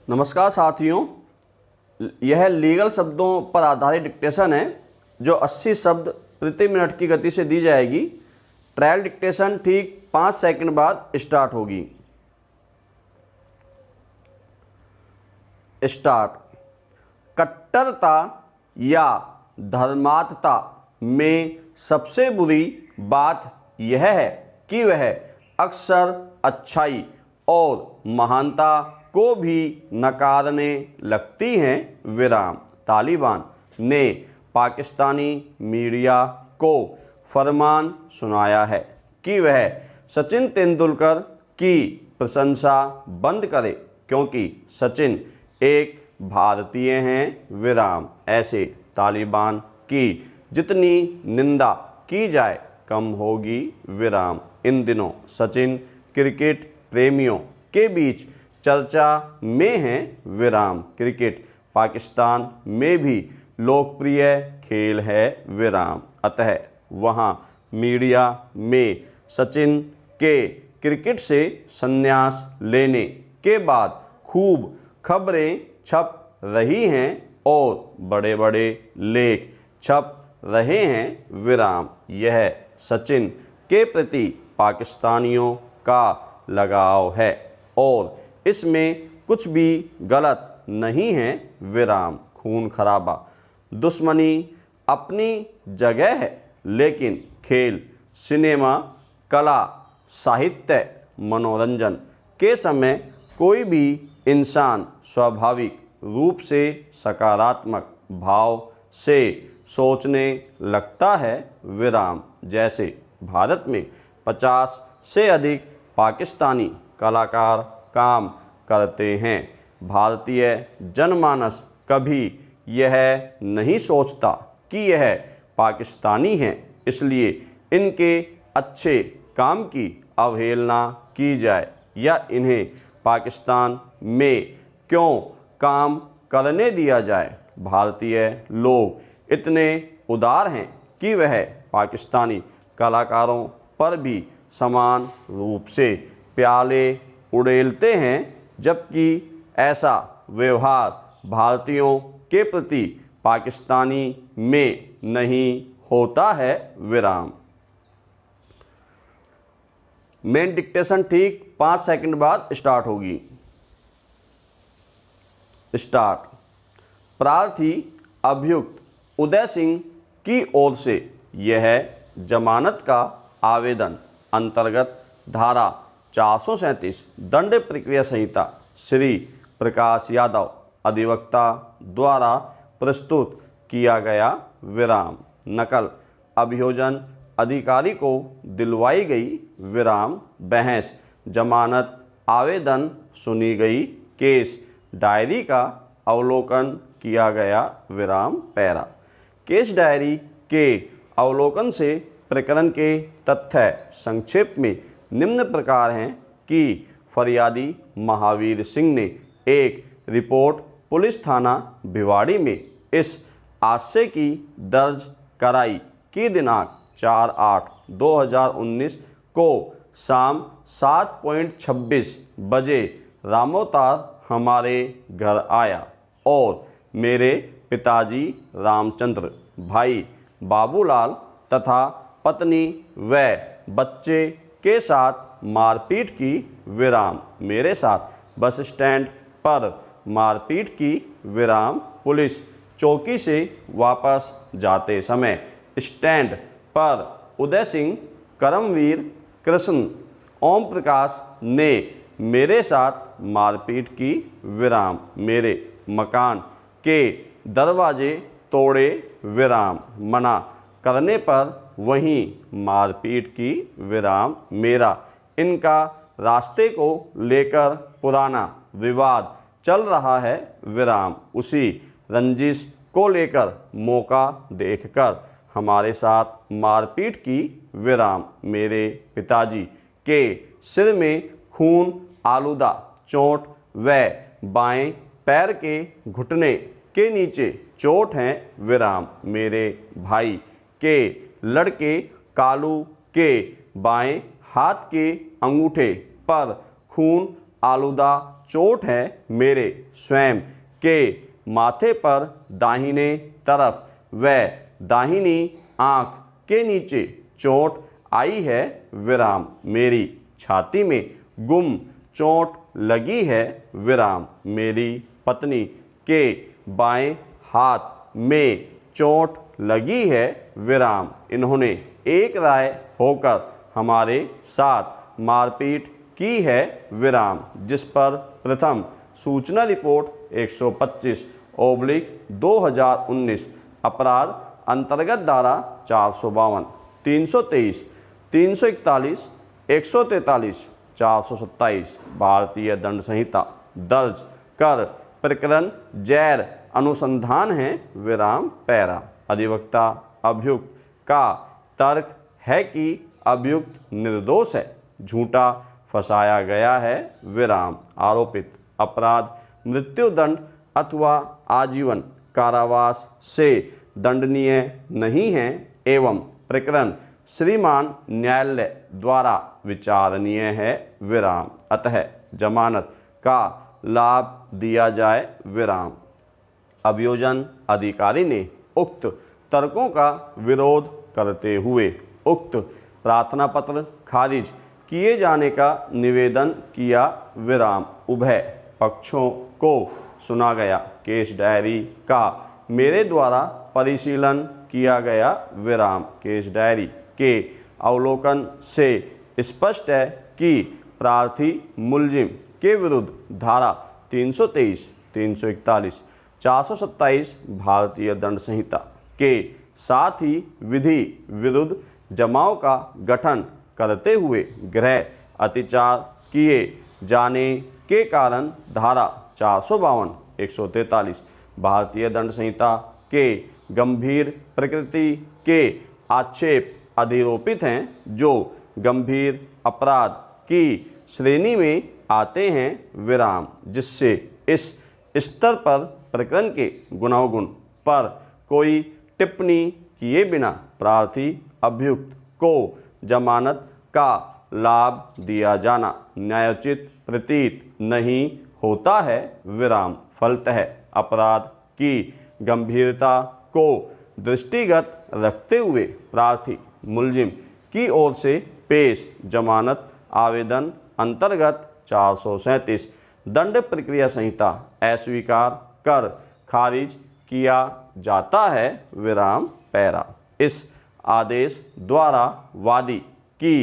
नमस्कार साथियों, यह लीगल शब्दों पर आधारित डिक्टेशन है जो 80 शब्द प्रति मिनट की गति से दी जाएगी। ट्रायल डिक्टेशन ठीक 5 सेकंड बाद स्टार्ट होगी। स्टार्ट। कट्टरता या धर्मात्मता में सबसे बुरी बात यह है कि वह अक्सर अच्छाई और महानता को भी नकारने लगती हैं। विराम। तालिबान ने पाकिस्तानी मीडिया को फरमान सुनाया है कि वह सचिन तेंदुलकर की प्रशंसा बंद करे क्योंकि सचिन एक भारतीय हैं। विराम। ऐसे तालिबान की जितनी निंदा की जाए कम होगी। विराम। इन दिनों सचिन क्रिकेट प्रेमियों के बीच चर्चा में हैं। विराम। क्रिकेट पाकिस्तान में भी लोकप्रिय खेल है। विराम। अतः वहाँ मीडिया में सचिन के क्रिकेट से संन्यास लेने के बाद खूब खबरें छप रही हैं और बड़े बड़े लेख छप रहे हैं। विराम। यह सचिन के प्रति पाकिस्तानियों का लगाव है और इसमें कुछ भी गलत नहीं है। विराम। खून खराबा दुश्मनी अपनी जगह है, लेकिन खेल, सिनेमा, कला, साहित्य, मनोरंजन के समय कोई भी इंसान स्वाभाविक रूप से सकारात्मक भाव से सोचने लगता है। विराम। जैसे भारत में 50 से अधिक पाकिस्तानी कलाकार काम करते हैं। भारतीय जनमानस कभी यह नहीं सोचता कि यह पाकिस्तानी हैं, इसलिए इनके अच्छे काम की अवहेलना की जाए या इन्हें पाकिस्तान में क्यों काम करने दिया जाए। भारतीय लोग इतने उदार हैं कि वह पाकिस्तानी कलाकारों पर भी समान रूप से प्याले उड़ेलते हैं, जबकि ऐसा व्यवहार भारतीयों के प्रति पाकिस्तानी में नहीं होता है। विराम। मेन डिक्टेशन ठीक 5 सेकंड बाद स्टार्ट होगी। स्टार्ट। प्रार्थी अभियुक्त उदय सिंह की ओर से यह जमानत का आवेदन अंतर्गत धारा 437 दंड प्रक्रिया संहिता श्री प्रकाश यादव अधिवक्ता द्वारा प्रस्तुत किया गया। विराम। नकल अभियोजन अधिकारी को दिलवाई गई। विराम। बहस जमानत आवेदन सुनी गई। केस डायरी का अवलोकन किया गया। विराम। पैरा। केस डायरी के अवलोकन से प्रकरण के तथ्य संक्षेप में निम्न प्रकार हैं कि फरियादी महावीर सिंह ने एक रिपोर्ट पुलिस थाना भिवाड़ी में इस आशय की दर्ज कराई कि दिनांक 4/8/2019 को शाम 7:26 बजे रामोतार हमारे घर आया और मेरे पिताजी रामचंद्र, भाई बाबूलाल तथा पत्नी व बच्चे के साथ मारपीट की। विराम। मेरे साथ बस स्टैंड पर मारपीट की। विराम। पुलिस चौकी से वापस जाते समय स्टैंड पर उदय सिंह, करमवीर, कृष्ण, ओम प्रकाश ने मेरे साथ मारपीट की। विराम। मेरे मकान के दरवाजे तोड़े। विराम। मना करने पर वहीं मारपीट की। विराम। मेरा इनका रास्ते को लेकर पुराना विवाद चल रहा है। विराम। उसी रंजिश को लेकर मौका देखकर हमारे साथ मारपीट की। विराम। मेरे पिताजी के सिर में खून आलूदा चोट व बाएं पैर के घुटने के नीचे चोट है। विराम। मेरे भाई के लड़के कालू के बाएं हाथ के अंगूठे पर खून आलूदा चोट है मेरे स्वयं के माथे पर दाहिने तरफ, वह दाहिनी आँख के नीचे चोट आई है विराम, मेरी छाती में गुम चोट लगी है विराम, मेरी पत्नी के बाएं हाथ में चोट लगी है विराम, इन्होंने एक राय होकर हमारे साथ मारपीट की है विराम, जिस पर प्रथम सूचना रिपोर्ट 125/2019 अपराध अंतर्गत धारा 452, 323, 341, 143, 427 भारतीय दंड संहिता दर्ज कर प्रकरण जैर अनुसंधान है विराम पैरा। अधिवक्ता अभियुक्त का तर्क है कि अभियुक्त निर्दोष है, झूठा फंसाया गया है विराम, आरोपित अपराध मृत्युदंड अथवा आजीवन कारावास से दंडनीय नहीं है एवं प्रकरण श्रीमान न्यायालय द्वारा विचारणीय है विराम, अतः जमानत का लाभ दिया जाए विराम। अभियोजन अधिकारी ने उक्त तर्कों का विरोध करते हुए उक्त प्रार्थना पत्र खारिज किए जाने का निवेदन किया विराम। उभय पक्षों को सुना गया केस डायरी का मेरे द्वारा परिशीलन किया गया विराम। केस डायरी के अवलोकन से स्पष्ट है कि प्रार्थी मुलजिम के विरुद्ध धारा 323, 341, 427 भारतीय दंड संहिता के साथ ही विधि विरुद्ध जमाव का गठन करते हुए गृह अत्याचार किए जाने के कारण धारा 452, 143 भारतीय दंड संहिता के गंभीर प्रकृति के आक्षेप अधिरोपित हैं, जो गंभीर अपराध की श्रेणी में आते हैं विराम, जिससे इस स्तर पर प्रकरण के गुणावगुण पर कोई टिप्पणी किए बिना प्रार्थी अभियुक्त को जमानत का लाभ दिया जाना न्यायोचित प्रतीत नहीं होता है विराम। फलतः अपराध की गंभीरता को दृष्टिगत रखते हुए प्रार्थी मुलजिम की ओर से पेश जमानत आवेदन अंतर्गत 437 दंड प्रक्रिया संहिता अस्वीकार कर खारिज किया जाता है विराम पैरा। इस आदेश द्वारा वादी की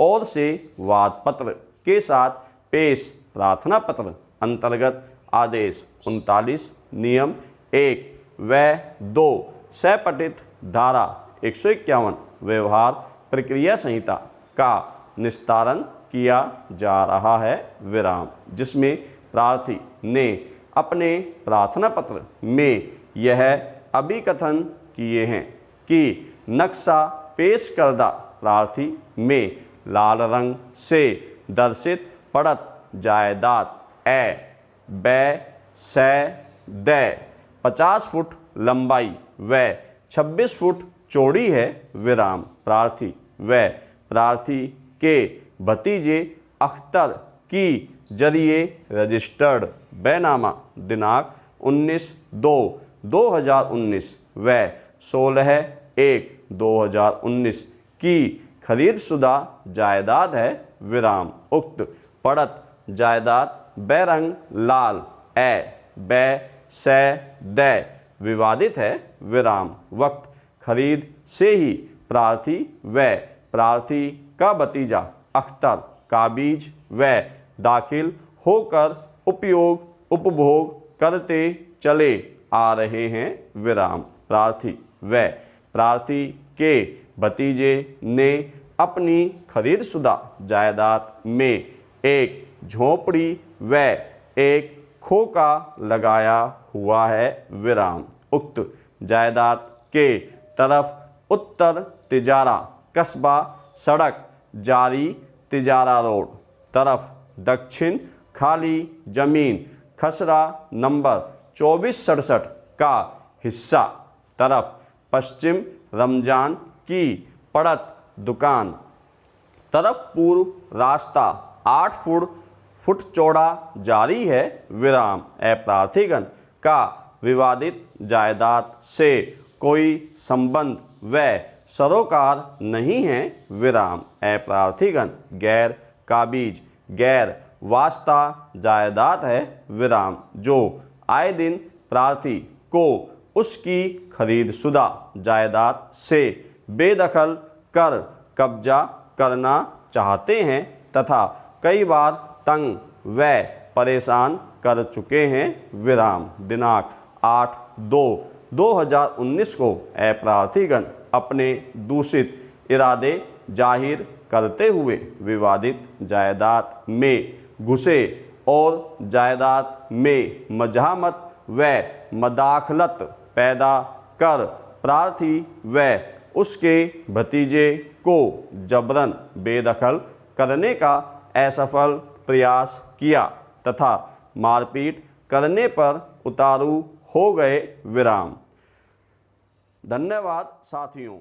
ओर से वाद पत्र के साथ पेश प्रार्थना पत्र अंतर्गत आदेश 39 नियम 1 व 2 से पठित धारा 151 व्यवहार प्रक्रिया संहिता का निस्तारण किया जा रहा है विराम, जिसमें प्रार्थी ने अपने प्रार्थना पत्र में यह अभिकथन किए हैं कि नक्शा पेश करदा प्रार्थी में लाल रंग से दर्शित पड़त जायदाद ए बै से द 50 फुट लंबाई व 26 फुट चौड़ी है विराम। प्रार्थी व प्रार्थी के भतीजे अख्तर की जरिए रजिस्टर्ड बैनामा दिनांक 19/2/2019 व 16/1/2019 की खरीदशुदा जायदाद है विराम। उक्त पड़त जायदाद बैरंग लाल ए बै से द विवादित है विराम। वक्त खरीद से ही प्रार्थी व प्रार्थी का भतीजा अख्तर काबीज व दाखिल होकर उपयोग उपभोग करते चले आ रहे हैं विराम। प्रार्थी व प्रार्थी के भतीजे ने अपनी खरीदशुदा जायदाद में एक झोपड़ी व एक खोखा लगाया हुआ है विराम। उक्त जायदाद के तरफ उत्तर तिजारा कस्बा सड़क जारी तिजारा रोड तरफ दक्षिण खाली जमीन खसरा नंबर 2467 का हिस्सा तरफ पश्चिम रमजान की पड़त दुकान तरफ पूर्व रास्ता 8 फुट फुट चौड़ा जारी है विराम। अप्रार्थीगण का विवादित जायदाद से कोई संबंध व सरोकार नहीं है विराम। अप्रार्थीगण गैर काबिज गैर वास्ता जायदाद है विराम, जो आए दिन प्रार्थी को उसकी खरीदशुदा जायदाद से बेदखल कर कब्जा करना चाहते हैं तथा कई बार तंग व परेशान कर चुके हैं विराम। दिनांक 8/2/2019 को अप्रार्थीगण अपने दूषित इरादे जाहिर करते हुए विवादित जायदाद में घुसे और जायदाद में मजामत व मदाखलत पैदा कर प्रार्थी व उसके भतीजे को जबरन बेदखल करने का असफल प्रयास किया तथा मारपीट करने पर उतारू हो गए विराम। धन्यवाद साथियों।